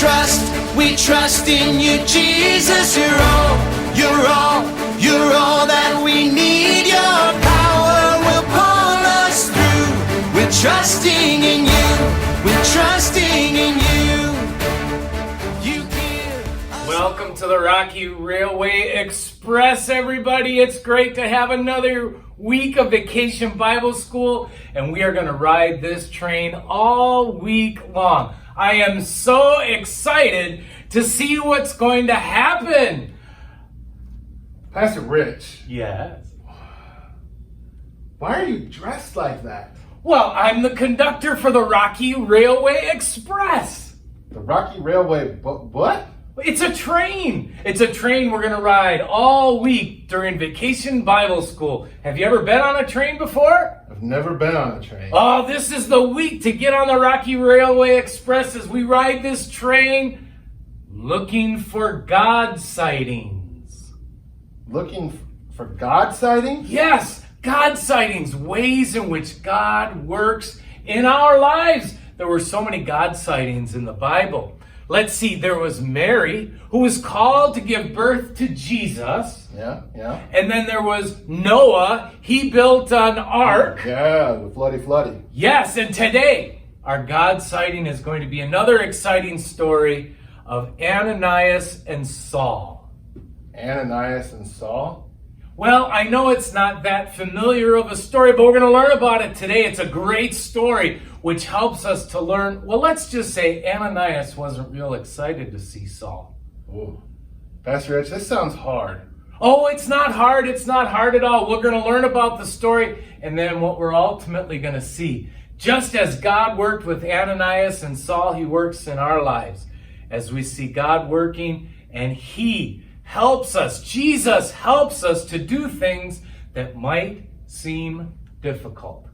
We trust in you, Jesus. You're all that we need. Your power will pull us through. We're trusting in you. We're trusting in you. You give us. Welcome to the Rocky Railway Express, everybody. It's great to have another week of Vacation Bible School, and we are going to ride this train all week long. I am so excited to see what's going to happen. Pastor Rich, Yes. why are you dressed like that? Well, I'm the conductor for the Rocky Railway Express. The Rocky Railway, what? It's a train. It's a train we're going to ride all week during Vacation Bible School. Have you ever been on a train before? I've never been on a train. Oh, this is the week to get on the Rocky Railway Express as we ride this train looking for God sightings. Looking for God sightings? Yes, God sightings, ways in which God works in our lives. There were so many God sightings in the Bible. Let's see, there was Mary, who was called to give birth to Jesus. Yeah. And then there was Noah. He built an ark. Yeah, the floody. Yes, and today, our God sighting is going to be another exciting story of Ananias and Saul. Ananias and Saul? Well, I know it's not that familiar of a story, but we're going to learn about it today. It's a great story, which helps us to learn. Well, let's just say Ananias wasn't real excited to see Saul. Ooh. Pastor Rich, this sounds hard. Oh, it's not hard. It's not hard at all. We're going to learn about the story and then what we're ultimately going to see. Just as God worked with Ananias and Saul, he works in our lives. As we see God working, and he helps us, Jesus helps us to do things that might seem difficult.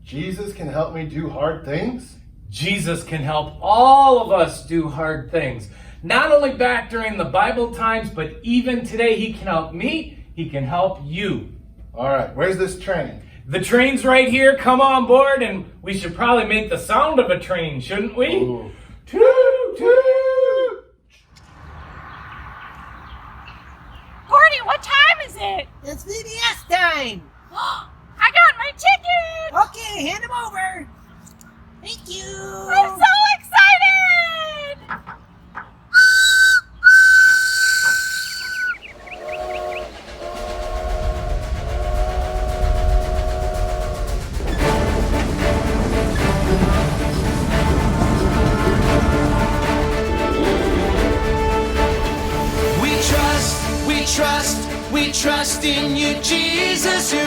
Jesus can help me do hard things? Jesus can help all of us do hard things. Not only back during the Bible times, but even today, he can help me, he can help you. All right, where's this train? The train's right here. Come on board, and we should probably make the sound of a train, shouldn't we? Ooh. Toot, toot! Gordy, what time is it? It's VBS time! I got my ticket! Okay, hand him over! Thank you! I'm so excited! We trust in you, Jesus. You're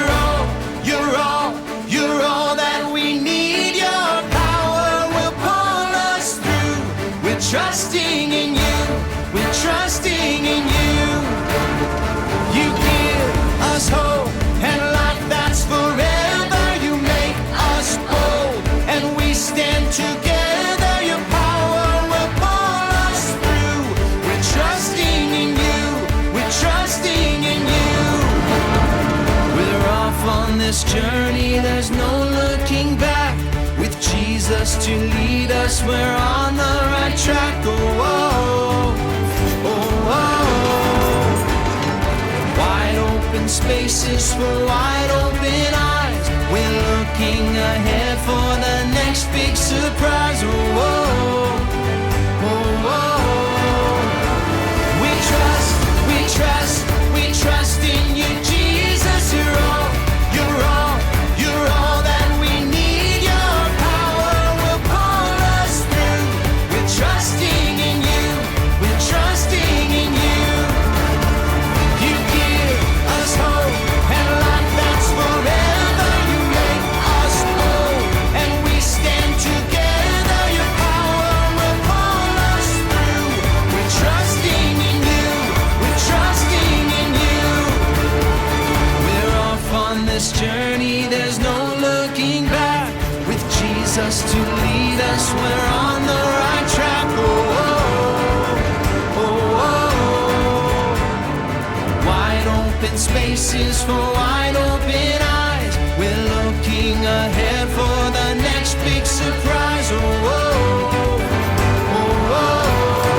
all that we need. Your power will pull us through. We're trusting in you. We're trusting in you. You give us hope and life that's forever. You make us bold and we stand together. Your power will pull us through. We're trusting in you. We're trusting in you. We're off on this journey, there's no looking back. With Jesus to lead us, we're on the right track. Oh, oh, oh. Wide open spaces for wide open eyes. We're looking ahead for the next big surprise. Oh, oh, oh, oh. We trust in you, Jesus. You're all that we need. Your power will pull us through. We're trusting in you. We're trusting in you. You give us hope and life that's forever. You make us bold and we stand together. Your power will pull us through. We're trusting in you. We're trusting in you. We're off on this journey, there's no looking back. With Jesus to lead us, we're on the right track. Oh, oh, oh, oh. Wide open spaces for wide open eyes. We're looking ahead for the next big surprise. Oh, oh, oh, oh.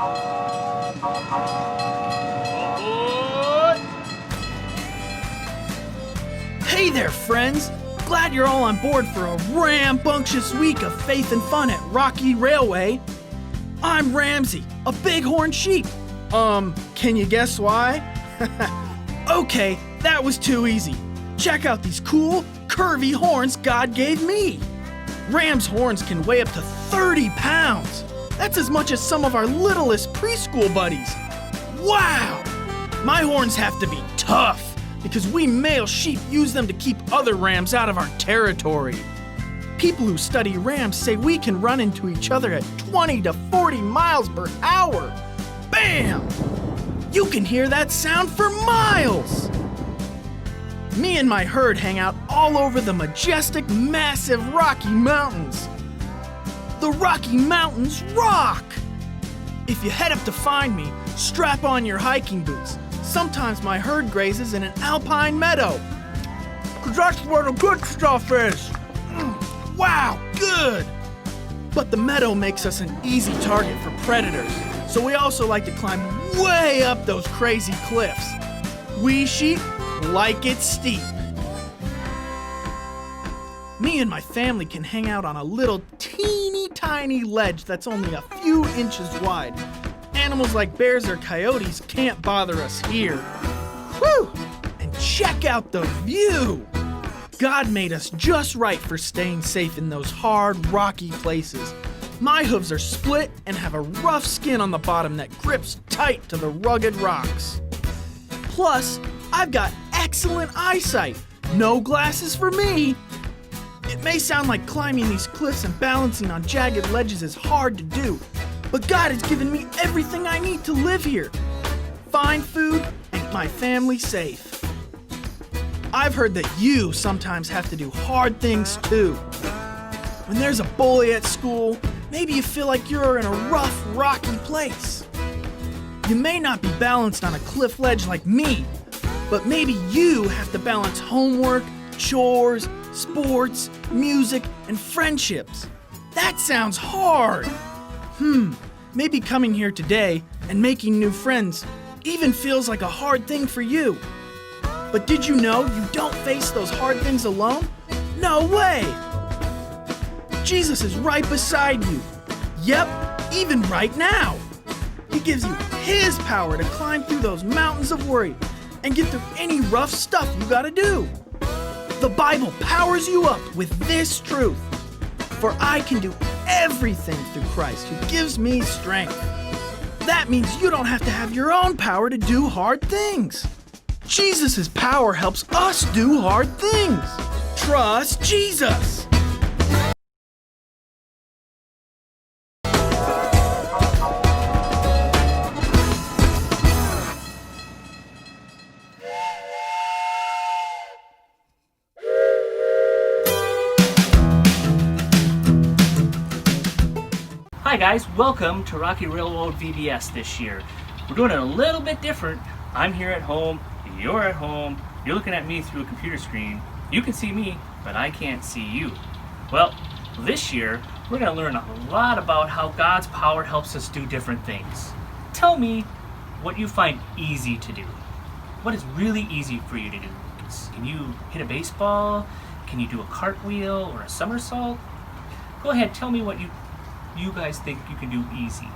Hey there, friends! Glad you're all on board for a rambunctious week of faith and fun at Rocky Railway. I'm Ramsey, a bighorn sheep. Can you guess why? Okay, that was too easy. Check out these cool, curvy horns God gave me. Ram's horns can weigh up to 30 pounds. That's as much as some of our littlest preschool buddies. Wow! My horns have to be tough because we male sheep use them to keep other rams out of our territory. People who study rams say we can run into each other at 20 to 40 miles per hour. Bam! You can hear that sound for miles. Me and my herd hang out all over the majestic, massive Rocky Mountains. The Rocky Mountains rock! If you head up to find me, strap on your hiking boots. Sometimes my herd grazes in an alpine meadow. 'Cause that's where the good stuff is. Wow, good! But the meadow makes us an easy target for predators, so we also like to climb way up those crazy cliffs. We sheep like it steep. Me and my family can hang out on a little teeny tiny ledge that's only a few inches wide. Animals like bears or coyotes can't bother us here. Whew! And check out the view! God made us just right for staying safe in those hard, rocky places. My hooves are split and have a rough skin on the bottom that grips tight to the rugged rocks. Plus, I've got excellent eyesight. No glasses for me. It may sound like climbing these cliffs and balancing on jagged ledges is hard to do, but God has given me everything I need to live here. Fine food and my family safe. I've heard that you sometimes have to do hard things too. When there's a bully at school, maybe you feel like you're in a rough, rocky place. You may not be balanced on a cliff ledge like me, but maybe you have to balance homework, chores, sports, music, and friendships. That sounds hard. Maybe coming here today and making new friends even feels like a hard thing for you. But did you know you don't face those hard things alone? No way! Jesus is right beside you. Yep, even right now. He gives you His power to climb through those mountains of worry and get through any rough stuff you gotta do. The Bible powers you up with this truth. For I can do everything through Christ who gives me strength. That means you don't have to have your own power to do hard things. Jesus' power helps us do hard things. Trust Jesus. Hi guys, welcome to Rocky Railroad VBS this year. We're doing it a little bit different. I'm here at home, you're at home, you're looking at me through a computer screen. You can see me, but I can't see you. Well, this year, we're going to learn a lot about how God's power helps us do different things. Tell me what you find easy to do. What is really easy for you to do? Can you hit a baseball? Can you do a cartwheel or a somersault? Go ahead, tell me what you guys think you can do easy.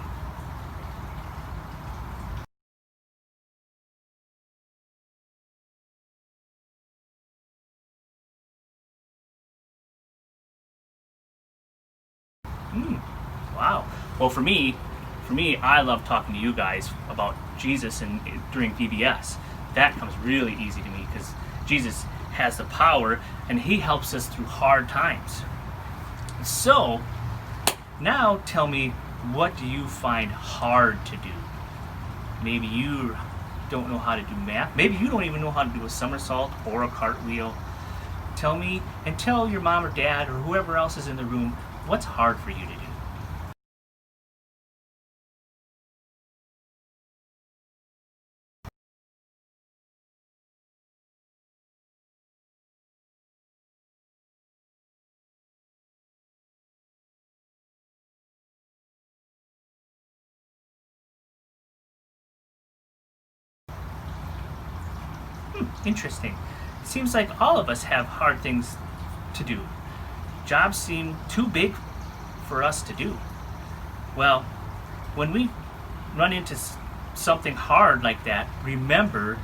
Wow. Well, for me, I love talking to you guys about Jesus and during VBS. That comes really easy to me because Jesus has the power and He helps us through hard times. So, now tell me, what do you find hard to do? Maybe you don't know how to do math. Maybe you don't even know how to do a somersault or a cartwheel. Tell me, and tell your mom or dad or whoever else is in the room, what's hard for you to do? Interesting. Seems like all of us have hard things to do. Jobs seem too big for us to do. Well, when we run into something hard like that, remember,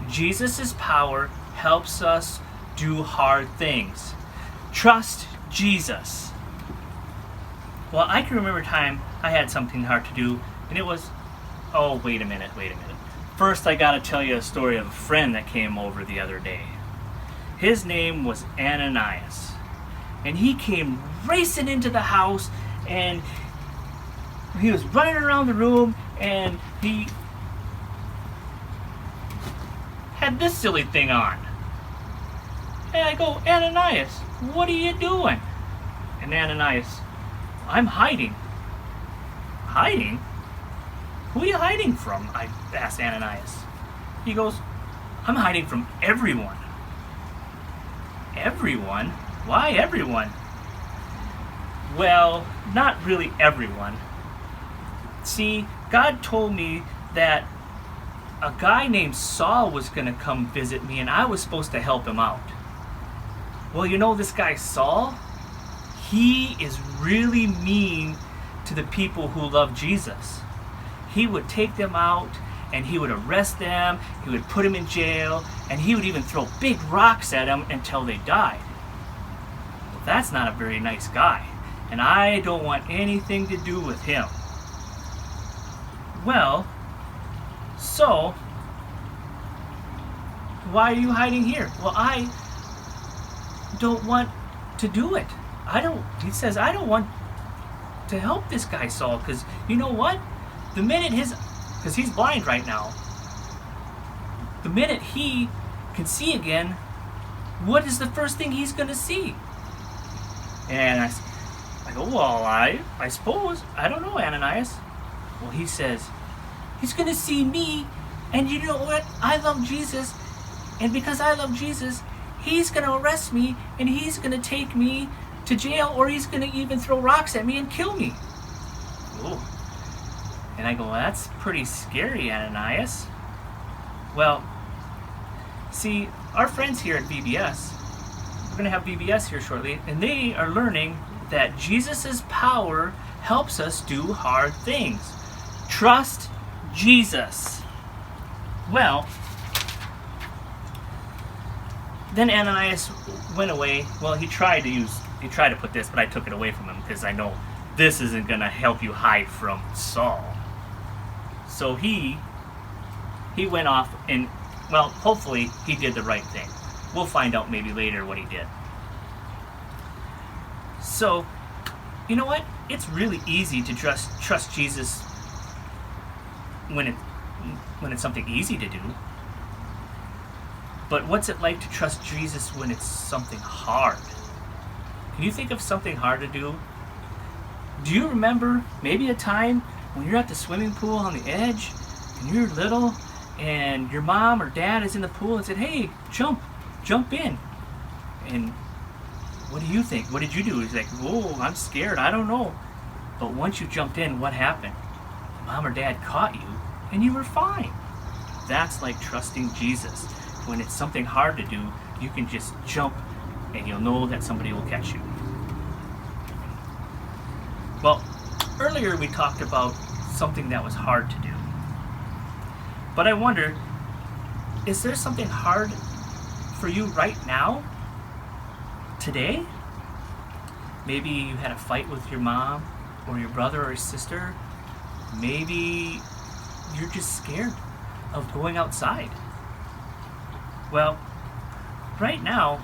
Jesus' power helps us do hard things. Trust Jesus. Well, I can remember a time I had something hard to do, and it was, oh, wait a minute. First, I gotta tell you a story of a friend that came over the other day. His name was Ananias, and he came racing into the house, and he was running around the room, and he had this silly thing on. And I go, Ananias, what are you doing? And Ananias, I'm hiding. Hiding? Who are you hiding from? I asked Ananias. He goes, I'm hiding from everyone. Everyone? Why everyone? Well, not really everyone. See, God told me that a guy named Saul was going to come visit me, and I was supposed to help him out. Well, you know this guy Saul? He is really mean to the people who love Jesus. He would take them out, and he would arrest them, he would put them in jail, and he would even throw big rocks at them until they died. Well, that's not a very nice guy, and I don't want anything to do with him. Well, so, why are you hiding here? Well, I don't want to do it. He says, I don't want to help this guy Saul, because you know what? The minute because he's blind right now, the minute he can see again, what is the first thing he's going to see? And I go, well, I suppose, I don't know, Ananias. Well, he says, he's going to see me, and you know what? I love Jesus, and because I love Jesus, he's going to arrest me, and he's going to take me to jail, or he's going to even throw rocks at me and kill me. Oh. And I go, well, that's pretty scary, Ananias. Well, see, our friends here at VBS, we're going to have VBS here shortly, and they are learning that Jesus' power helps us do hard things. Trust Jesus. Well, then Ananias went away. Well, he tried to put this, but I took it away from him because I know this isn't going to help you hide from Saul. So he went off and, well, hopefully he did the right thing. We'll find out maybe later what he did. So, you know what? It's really easy to trust Jesus when it's something easy to do. But what's it like to trust Jesus when it's something hard? Can you think of something hard to do? Do you remember maybe a time when you're at the swimming pool on the edge and you're little and your mom or dad is in the pool and said, hey, jump in. And what do you think? What did you do? He's like, whoa, I'm scared, I don't know. But once you jumped in, what happened? Mom or dad caught you and you were fine. That's like trusting Jesus. When it's something hard to do, you can just jump and you'll know that somebody will catch you. Well, earlier we talked about something that was hard to do. But I wonder, is there something hard for you right now? Today? Maybe you had a fight with your mom or your brother or sister. Maybe you're just scared of going outside. Well, right now,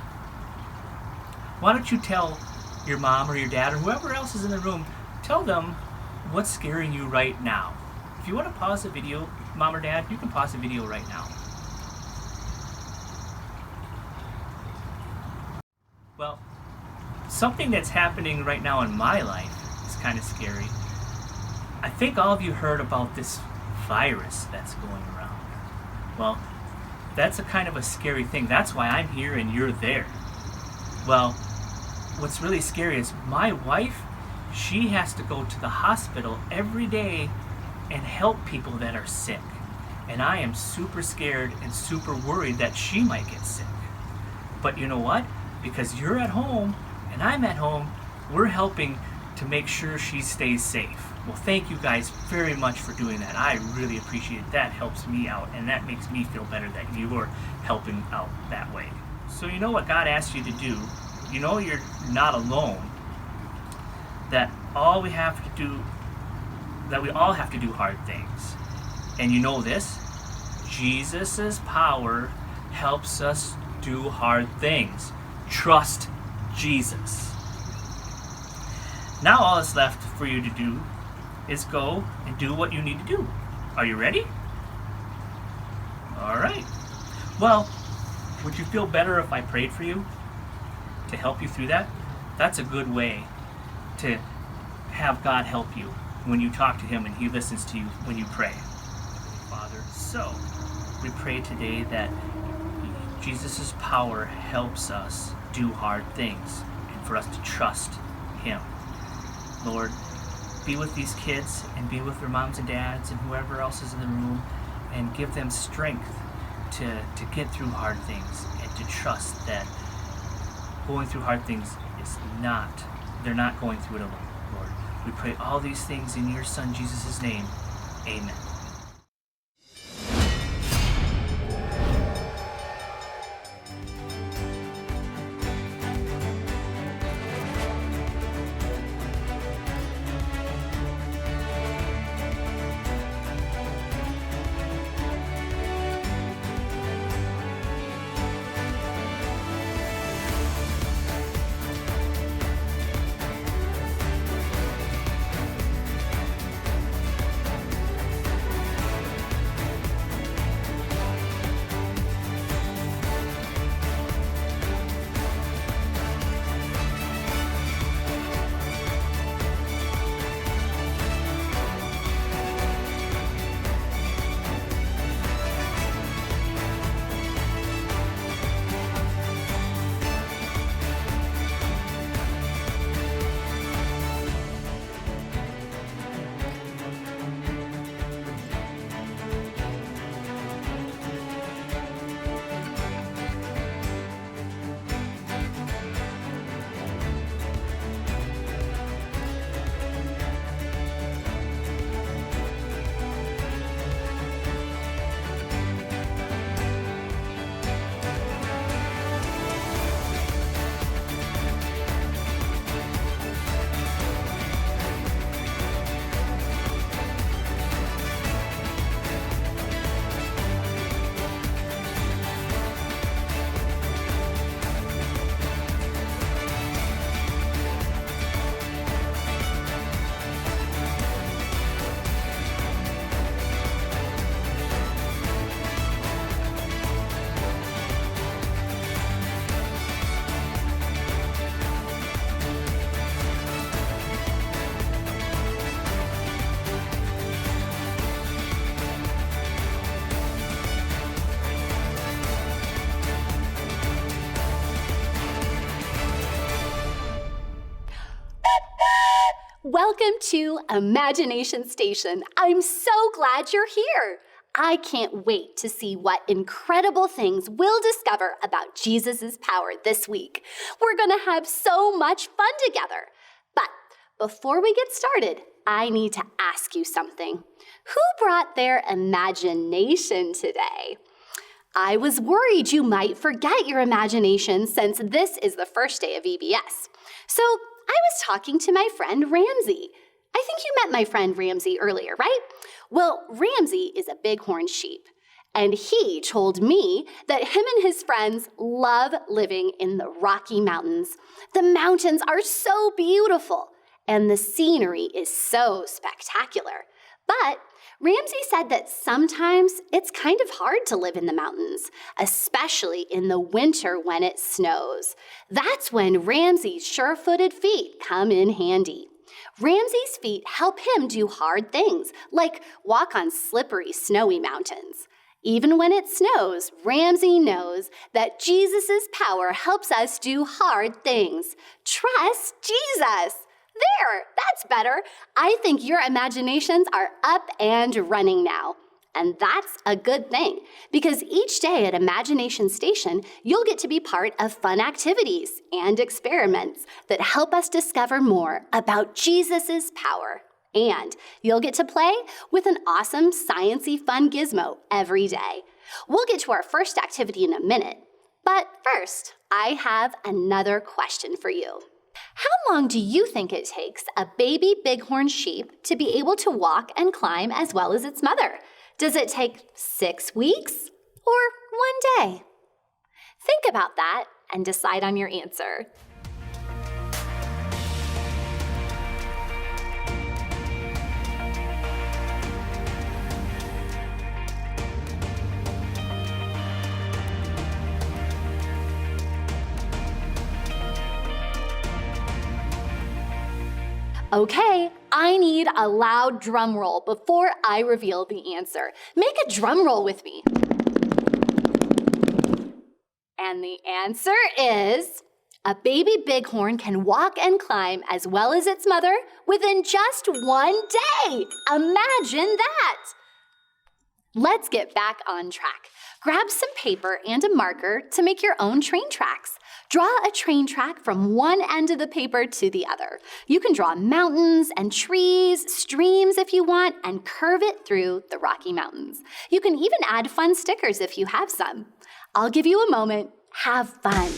why don't you tell your mom or your dad or whoever else is in the room, tell them what's scaring you right now. If you want to pause the video, mom or dad, you can pause the video right now. Well, something that's happening right now in my life is kind of scary. I think all of you heard about this virus that's going around. Well, that's a kind of a scary thing. That's why I'm here and you're there. Well, what's really scary is my wife, she has to go to the hospital every day and help people that are sick. and I am super scared and super worried that she might get sick. But you know what? Because you're at home and I'm at home, we're helping to make sure she stays safe. Well, thank you guys very much for doing that. I really appreciate it. That helps me out, and that makes me feel better that you are helping out that way. So you know what God asked you to do? You know you're not alone. That we all have to do hard things. And you know this? Jesus' power helps us do hard things. Trust Jesus. Now all that's left for you to do is go and do what you need to do. Are you ready? All right. Well, would you feel better if I prayed for you to help you through that? That's a good way to have God help you when you talk to Him and He listens to you when you pray. Father, so we pray today that Jesus' power helps us do hard things and for us to trust Him. Lord, be with these kids and be with their moms and dads and whoever else is in the room, and give them strength to get through hard things and to trust that going through hard things is they're not going through it alone, Lord. We pray all these things in your Son Jesus' name. Amen. Welcome to Imagination Station. I'm so glad you're here. I can't wait to see what incredible things we'll discover about Jesus' power this week. We're going to have so much fun together. But before we get started, I need to ask you something. Who brought their imagination today? I was worried you might forget your imagination since this is the first day of VBS. So I was talking to my friend Ramsey. I think you met my friend Ramsey earlier, right? Well, Ramsey is a bighorn sheep, and he told me that him and his friends love living in the Rocky Mountains. The mountains are so beautiful, and the scenery is so spectacular. But Ramsey said that sometimes it's kind of hard to live in the mountains, especially in the winter when it snows. That's when Ramsey's sure-footed feet come in handy. Ramsey's feet help him do hard things, like walk on slippery, snowy mountains. Even when it snows, Ramsey knows that Jesus' power helps us do hard things. Trust Jesus. There, that's better. I think your imaginations are up and running now. And that's a good thing, because each day at Imagination Station, you'll get to be part of fun activities and experiments that help us discover more about Jesus' power. And you'll get to play with an awesome sciencey fun gizmo every day. We'll get to our first activity in a minute. But first, I have another question for you. How long do you think it takes a baby bighorn sheep to be able to walk and climb as well as its mother? Does it take 6 weeks or 1 day? Think about that and decide on your answer. Okay, I need a loud drum roll before I reveal the answer. Make a drum roll with me. And the answer is, a baby bighorn can walk and climb as well as its mother within just 1 day. Imagine that! Let's get back on track. Grab some paper and a marker to make your own train tracks. Draw a train track from one end of the paper to the other. You can draw mountains and trees, streams if you want, and curve it through the Rocky Mountains. You can even add fun stickers if you have some. I'll give you a moment. Have fun.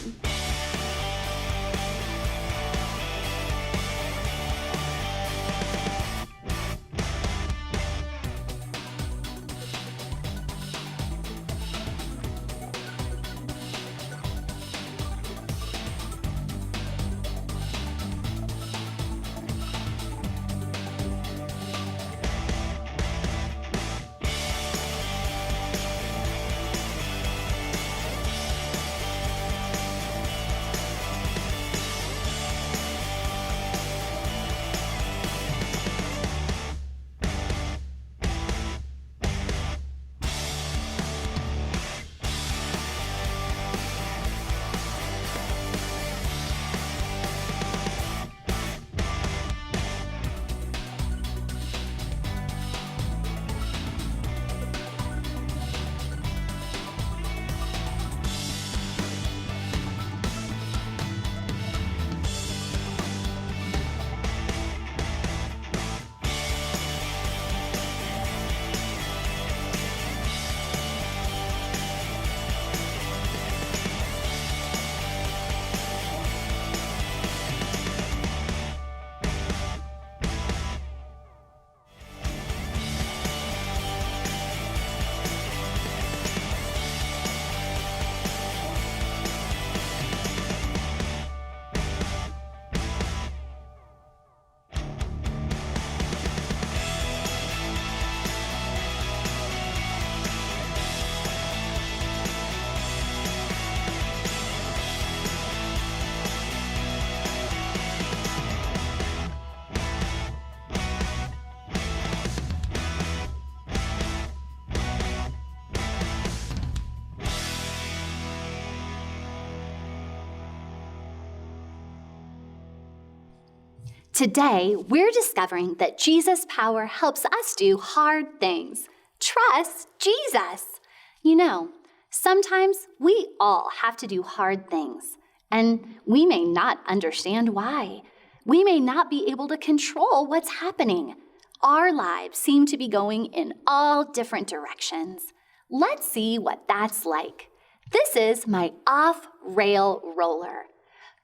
Today, we're discovering that Jesus' power helps us do hard things. Trust Jesus. You know, sometimes we all have to do hard things, and we may not understand why. We may not be able to control what's happening. Our lives seem to be going in all different directions. Let's see what that's like. This is my off-rail roller.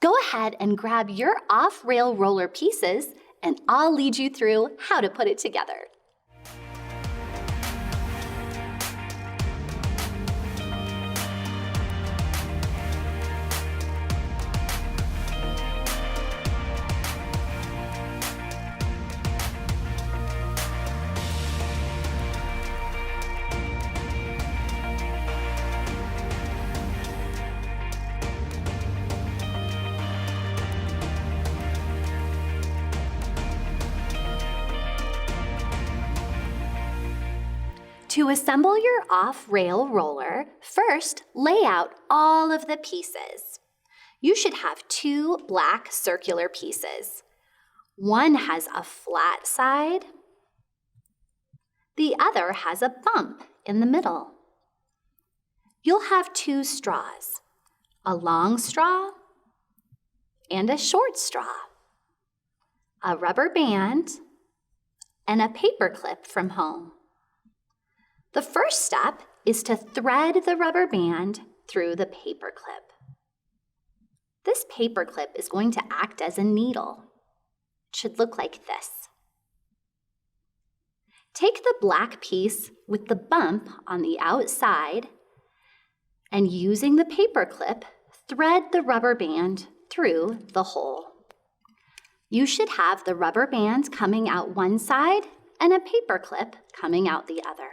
Go ahead and grab your off-rail roller pieces, and I'll lead you through how to put it together. To assemble your off-rail roller, first lay out all of the pieces. You should have 2 black circular pieces. One has a flat side, The other has a bump in the middle. You'll have 2 straws, a long straw and a short straw, a rubber band, and a paper clip from home. The first step is to thread the rubber band through the paper clip. This paper clip is going to act as a needle. It should look like this. Take the black piece with the bump on the outside and using the paper clip, thread the rubber band through the hole. You should have the rubber band coming out one side and a paper clip coming out the other.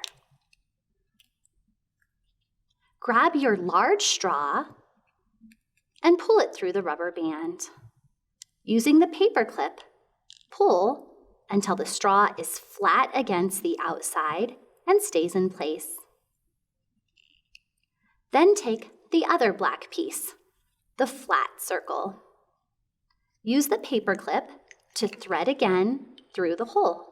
Grab your large straw and pull it through the rubber band. Using the paper clip, pull until the straw is flat against the outside and stays in place. Then take the other black piece, the flat circle. Use the paper clip to thread again through the hole.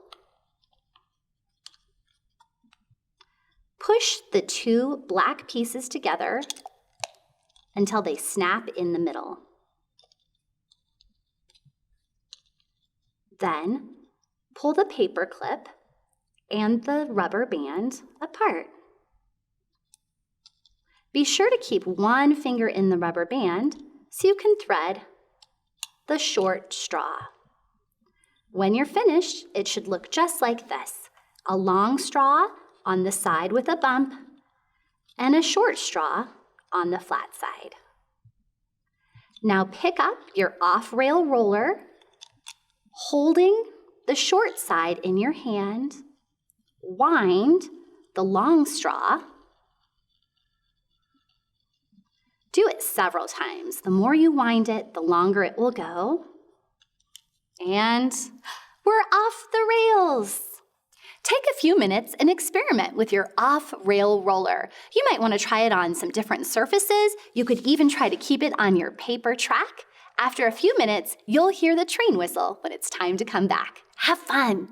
Push the 2 black pieces together until they snap in the middle. Then pull the paper clip and the rubber band apart. Be sure to keep one finger in the rubber band so you can thread the short straw. When you're finished, it should look just like this: a long straw on the side with a bump and a short straw on the flat side. Now pick up your off-rail roller, holding the short side in your hand, wind the long straw. Do it several times. The more you wind it, the longer it will go. And we're off the rails. Take a few minutes and experiment with your off-rail roller. You might want to try it on some different surfaces. You could even try to keep it on your paper track. After a few minutes, you'll hear the train whistle when it's time to come back. Have fun!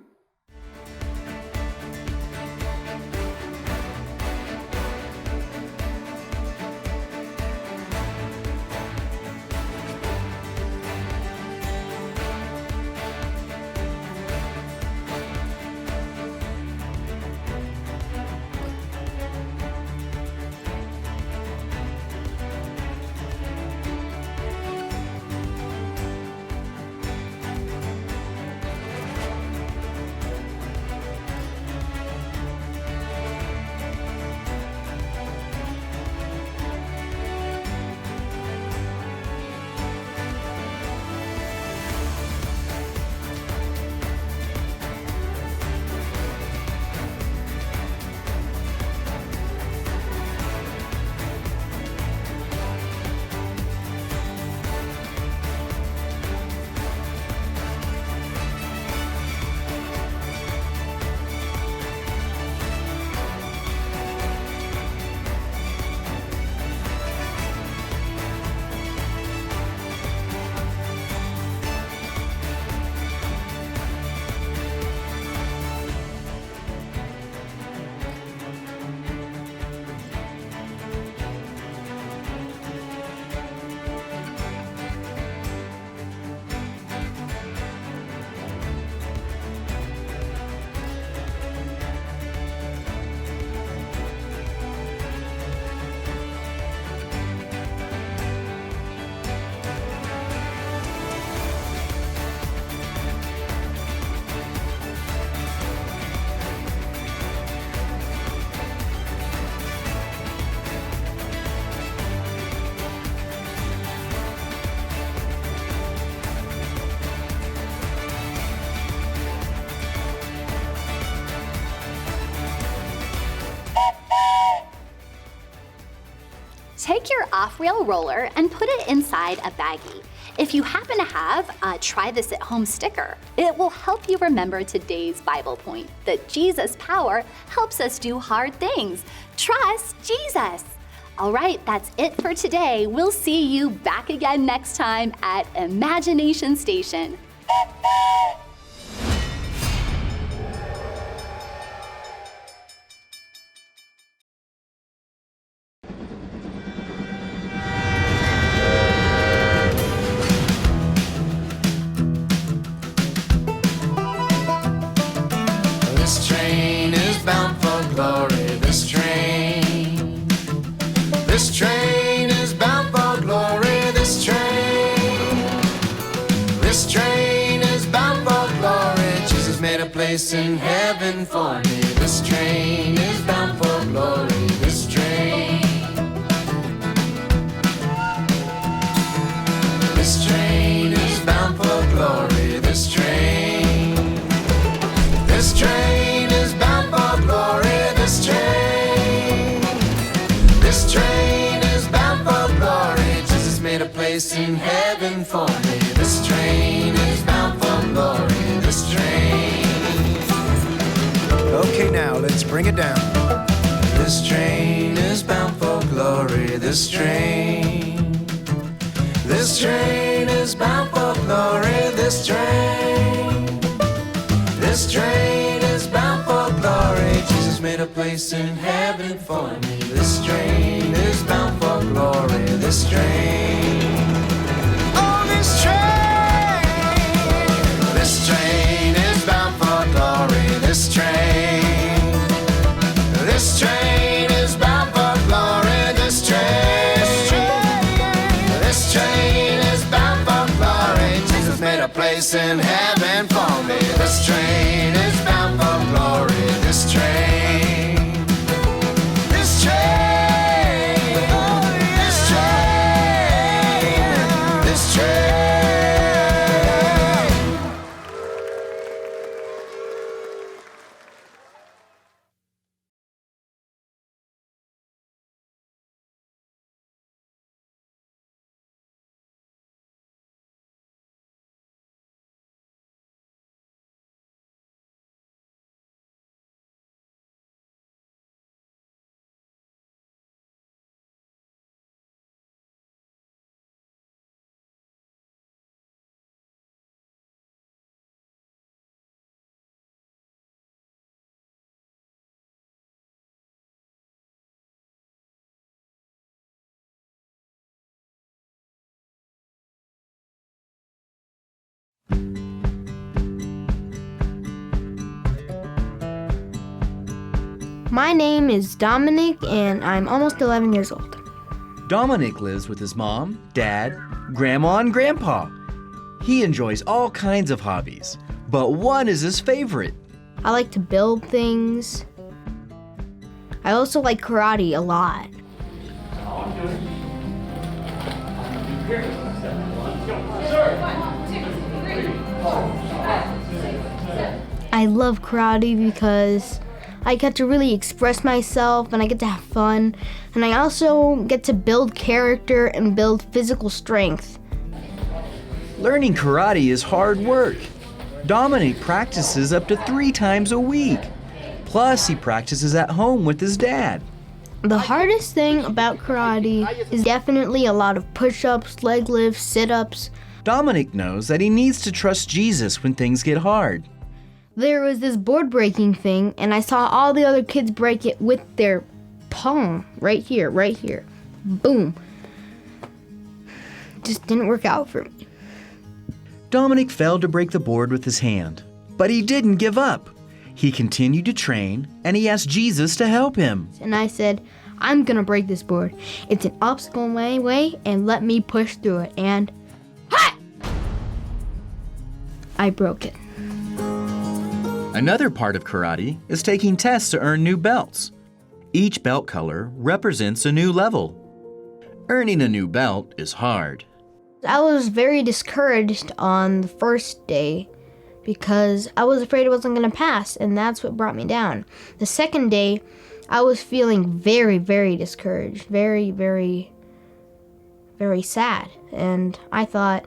Take your off-rail roller and put it inside a baggie. If you happen to have a Try This at Home sticker, it will help you remember today's Bible point, that Jesus' power helps us do hard things. Trust Jesus. All right, that's it for today. We'll see you back again next time at Imagination Station. place in heaven for me. This train is bound for glory. This train. This train is bound for glory. This train. This train is bound for glory. This train. This train is bound for glory. Jesus made a place in heaven for me. This train is bound for glory. This train. Okay, now let's bring it down. This train is bound for glory. This train. This train is bound for glory. This train. This train is bound for glory. Jesus made a place in heaven for me. This train is bound for glory. This train. Oh, this train. This train is bound for glory. This train. This train is bound for glory. This train. This train is bound for glory. Jesus made a place in heaven for me. This train is bound for glory. This train. This train. This train. This train. My name is Dominic, and I'm almost 11 years old. Dominic lives with his mom, dad, grandma, and grandpa. He enjoys all kinds of hobbies, but one is his favorite. I like to build things. I also like karate a lot. I love karate because I get to really express myself and I get to have fun, and I also get to build character and build physical strength. Learning karate is hard work. Dominic practices up to 3 times a week. Plus, he practices at home with his dad. The hardest thing about karate is definitely a lot of push-ups, leg lifts, sit-ups. Dominic knows that he needs to trust Jesus when things get hard. There was this board breaking thing, and I saw all the other kids break it with their palm, right here. Boom. Just didn't work out for me. Dominic failed to break the board with his hand, but he didn't give up. He continued to train, and he asked Jesus to help him. And I said, I'm gonna break this board. It's an obstacle in my way, and let me push through it. And I broke it. Another part of karate is taking tests to earn new belts. Each belt color represents a new level. Earning a new belt is hard. I was very discouraged on the first day because I was afraid I wasn't going to pass, and that's what brought me down. The second day, I was feeling very, very discouraged, very, very, very sad. And I thought,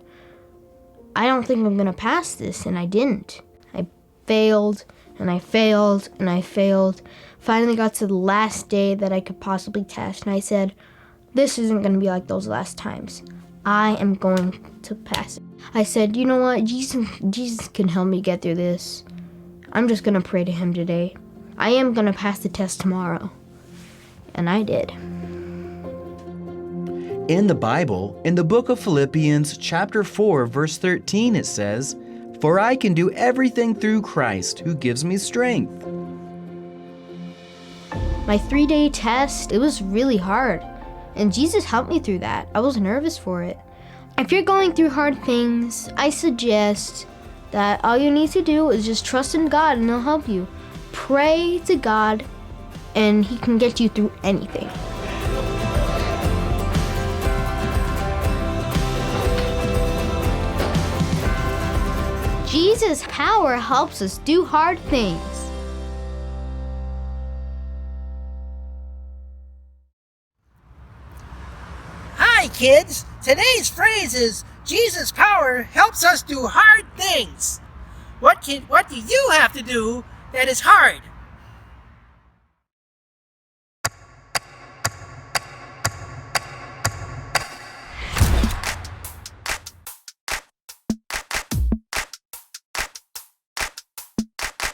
I don't think I'm going to pass this, and I didn't. I failed, and I failed, and I failed. Finally got to the last day that I could possibly test, and I said, this isn't going to be like those last times. I am going to pass it. I said, you know what, Jesus can help me get through this. I'm just going to pray to him today. I am going to pass the test tomorrow. And I did. In the Bible, in the book of Philippians chapter 4, verse 13, it says, "For I can do everything through Christ who gives me strength." My 3-day test, it was really hard. And Jesus helped me through that. I was nervous for it. If you're going through hard things, I suggest that all you need to do is just trust in God and He'll help you. Pray to God and He can get you through anything. Jesus' power helps us do hard things. Hi, kids. Today's phrase is Jesus' power helps us do hard things. What do you have to do that is hard?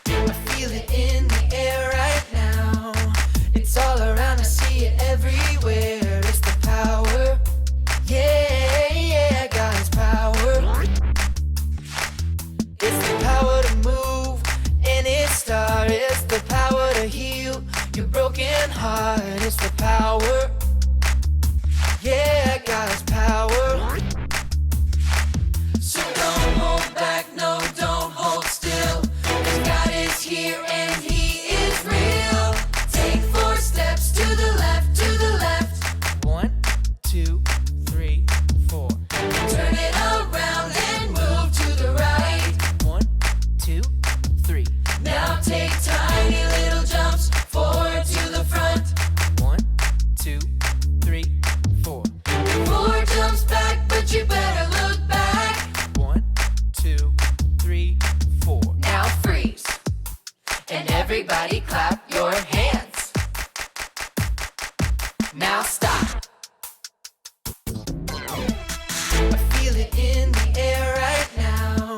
I feel it in the air right now. It's all around, I see it everywhere. It's the power. Yeah, yeah, God's power. It's the power to move any star. It's the power to heal your broken heart. It's the power. Yeah, God's power. So don't hold back, no, don't hold still. 'Cause God is here and He is real. Take 4 steps to the left, to the left. 1, 2, 3, 4. Turn it around and move to the right. 1, 2, 3. Now take tiny little jumps forward to the front. 1, 2, 3, 4. 4 jumps back, but you better look back. 1, 2, 3, 4. Now freeze. And everybody clap your hands. Now stop. I feel it in the air right now.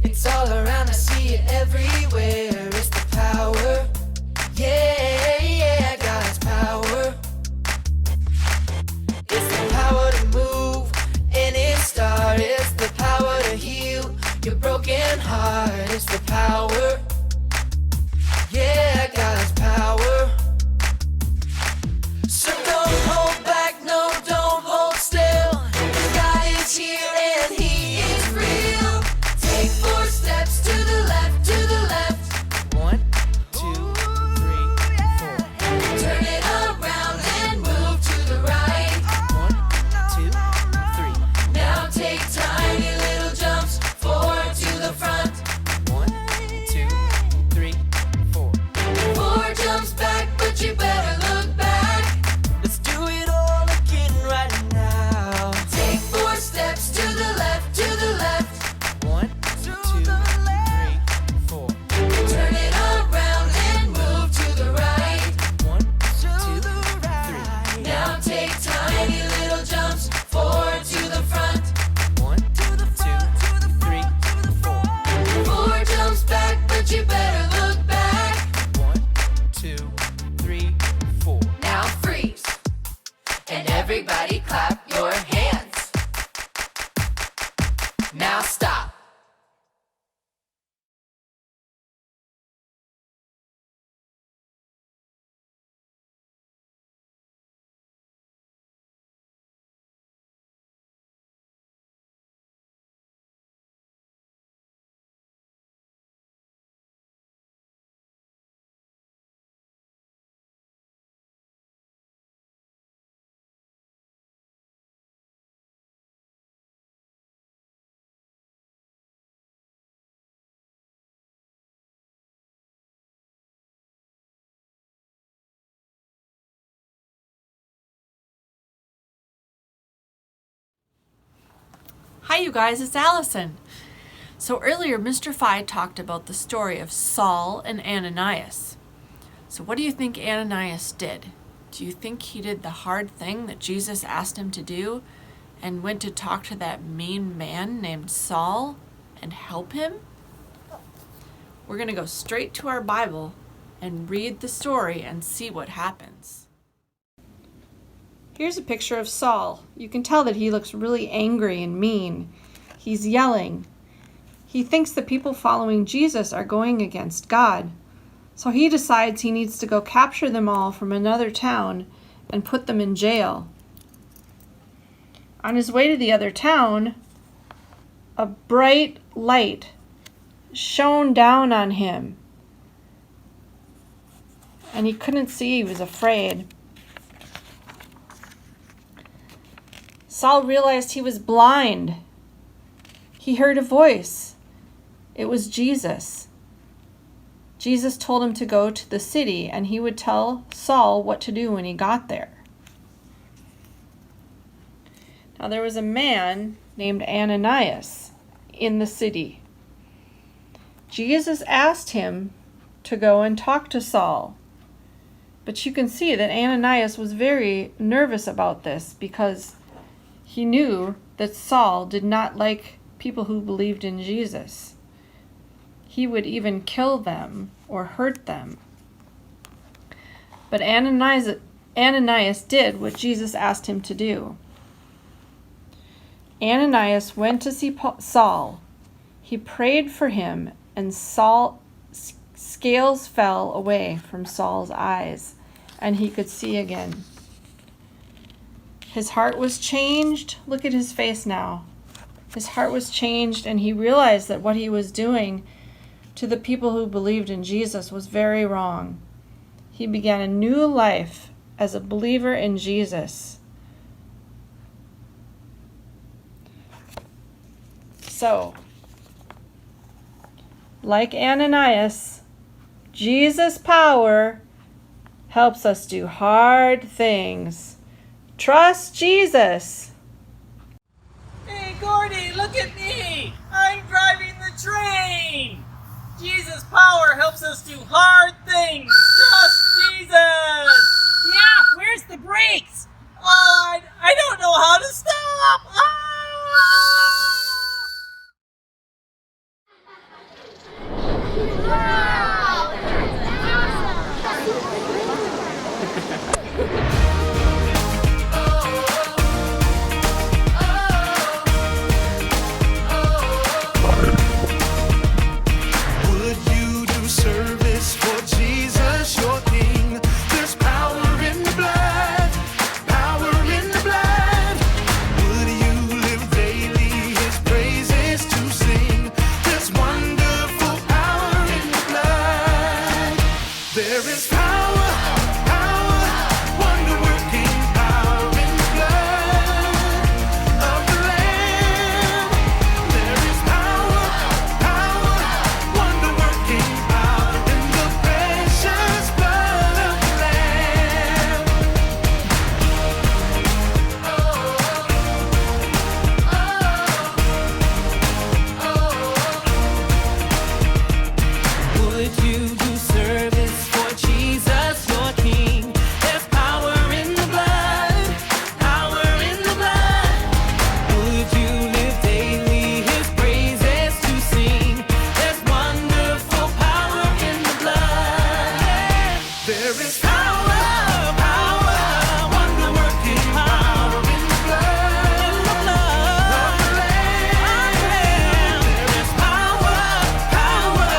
It's all around, I see it everywhere. It's the power. Yeah, yeah, God's power. It's the power to move any star. It's the power to heal your broken heart. It's the power. Yeah, God's power. So don't hold back, no, don't hold still. God is here and He is real. Take 4 steps to the left, to the left. 1, 2, 3, 4. Turn it around and move to the right. 1, 2, 3. Now take tiny little jumps forward to the front. 1, 2, 3, 4. 4 jumps back, but you better look back. Let's do it all again right now. Take 4 steps to the left, to the left. 1, 2, 3, 4. Turn it around and move to the right. 1, 2, 3. Now take tiny little jumps forward to the front. 1, 2, 3, 4. 4 jumps back, but you better look back. 1, 2, 3, 4. Now freeze. And everybody clap your hands. Now stop. Hi, you guys, it's Allison. So earlier, Mr. Phi talked about the story of Saul and Ananias. So what do you think Ananias did? Do you think he did the hard thing that Jesus asked him to do and went to talk to that mean man named Saul and help him? We're going to go straight to our Bible and read the story and see what happens. Here's a picture of Saul. You can tell that he looks really angry and mean. He's yelling. He thinks the people following Jesus are going against God. So he decides he needs to go capture them all from another town and put them in jail. On his way to the other town, a bright light shone down on him. And he couldn't see, he was afraid. Saul realized he was blind. He heard a voice. It was Jesus. Jesus told him to go to the city, and he would tell Saul what to do when he got there. Now there was a man named Ananias in the city. Jesus asked him to go and talk to Saul. But you can see that Ananias was very nervous about this because he knew that Saul did not like people who believed in Jesus. He would even kill them or hurt them. But Ananias did what Jesus asked him to do. Ananias went to see Saul. He prayed for him, and scales fell away from Saul's eyes, and he could see again. His heart was changed. Look at his face now. His heart was changed, and he realized that what he was doing to the people who believed in Jesus was very wrong. He began a new life as a believer in Jesus. So, like Ananias, Jesus' power helps us do hard things. Trust Jesus. Hey, Gordy, look at me! I'm driving the train! Jesus' power helps us do hard things! Trust Jesus! Yeah, where's the brakes? I don't know how to stop! Would you do service for Jesus, your King? There's power in the blood, power in the blood. Would you live daily His praises to sing? There's wonderful power in the blood. There is power, power, wonder-working power in the blood of the Lamb. There is power, power, wonder-working power in the precious blood of the Lamb. Would you do service for Jesus, your King? There's power in the blood, power in the blood. Would you live daily His praises to sing? There's wonderful power in the blood. There is power, power, wonder-working power in the blood of the Lamb. There is power, power,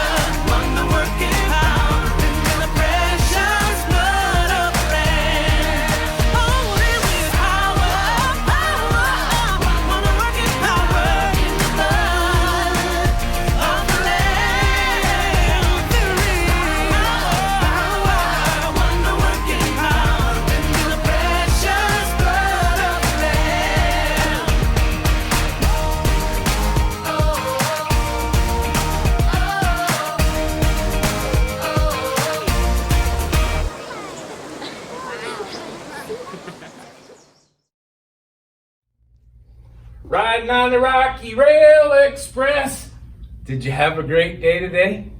wonder-working power in the precious blood of the Lamb. Oh, there is power, power, wonder-working power in the blood of the Lamb. There is power, wonder-working power in the precious blood of the Lamb. Riding on the Rocky Rail Express. Did you have a great day today?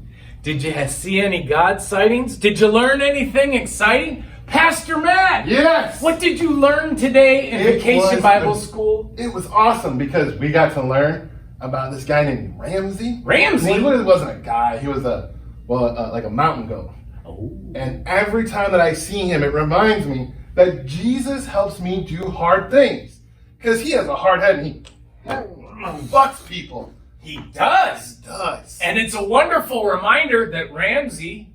Did you see any God sightings? Did you learn anything exciting? Pastor Matt! Yes! What did you learn today in It Vacation was Bible the- School? It was awesome because we got to learn about this guy named Ramsey. Ramsey? Well, he really wasn't a guy. He was like a mountain goat. Oh. And every time that I see him, it reminds me that Jesus helps me do hard things. Because he has a hard head and he bucks people. He does. He does. And it's a wonderful reminder that Ramsey,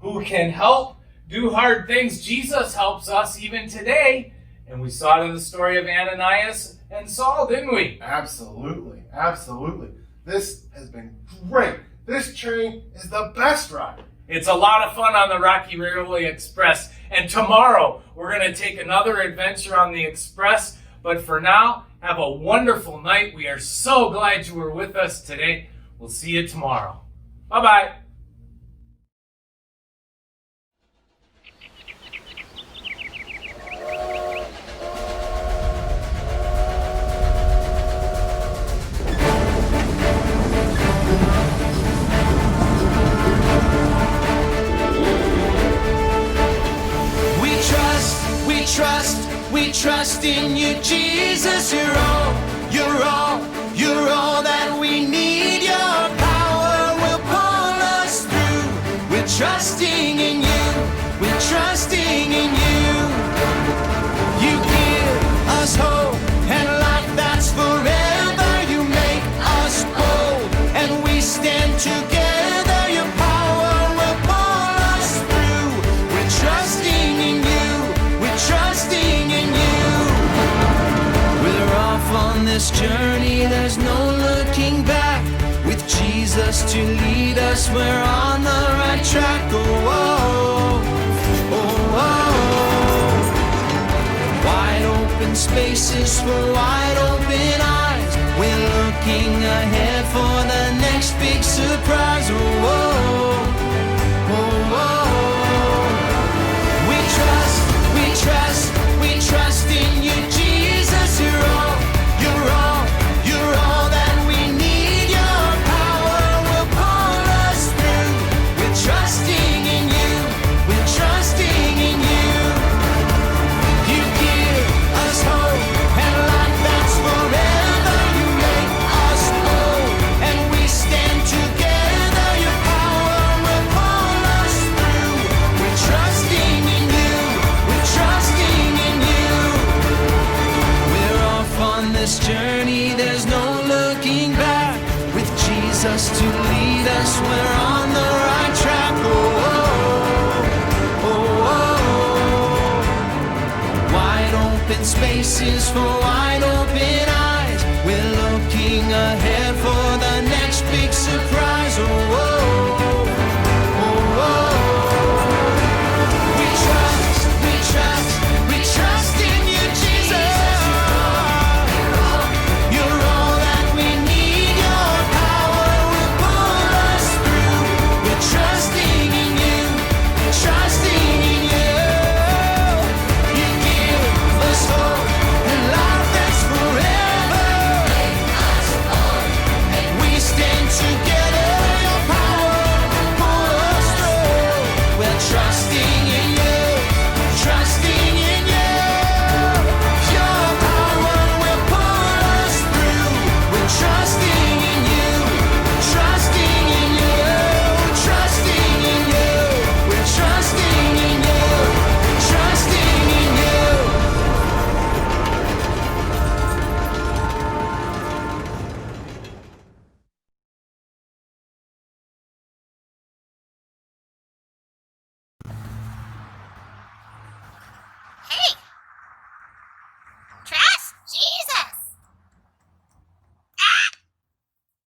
who can help do hard things, Jesus helps us even today. And we saw it in the story of Ananias and Saul, didn't we? Absolutely. Absolutely. This has been great. This train is the best ride. It's a lot of fun on the Rocky Railway Express. And tomorrow, we're going to take another adventure on the Express. But for now, have a wonderful night. We are so glad you were with us today. We'll see you tomorrow. Bye-bye. We trust in you, Jesus. You're all that we need. Your power will pull us through. We're trusting in you. We're trusting in you. You give us hope and life that's forever. You make us bold and we stand together. Your power will pull us through. We're trusting in you. We're trusting in you. We're off on this journey, there's no looking back. With Jesus to lead us, we're on the right track. Oh, oh, oh, oh. Wide open spaces for wide open eyes. We're looking ahead for the next big surprise. Oh, oh, oh, oh. We trust in you, Jesus. You're all that we need. Your power will pull us through. We're trusting in you. We're trusting in you. You give us hope and life that's forever. You make us bold and we stand together. Your power will pull us through. We're trusting in you. We're trusting in you. We're off on this journey, there's no looking back. With Jesus to lead us, we're on the right track. Oh, oh, oh, oh. Wide open spaces for wide open eyes. We're looking ahead for the next big surprise. Oh, oh, oh, oh. We trust in you, Jesus. You're all that we need. Your power will pull us through. We're trusting in you. We're trusting in you. You give us hope and life that's forever. And we stand together. Your power will pull us through. We're trusting in you. Trusting in you. Your power will pull us through. We're trusting in you. Trusting in you. Trusting in you. We're trusting in you. Trusting in you. Hey,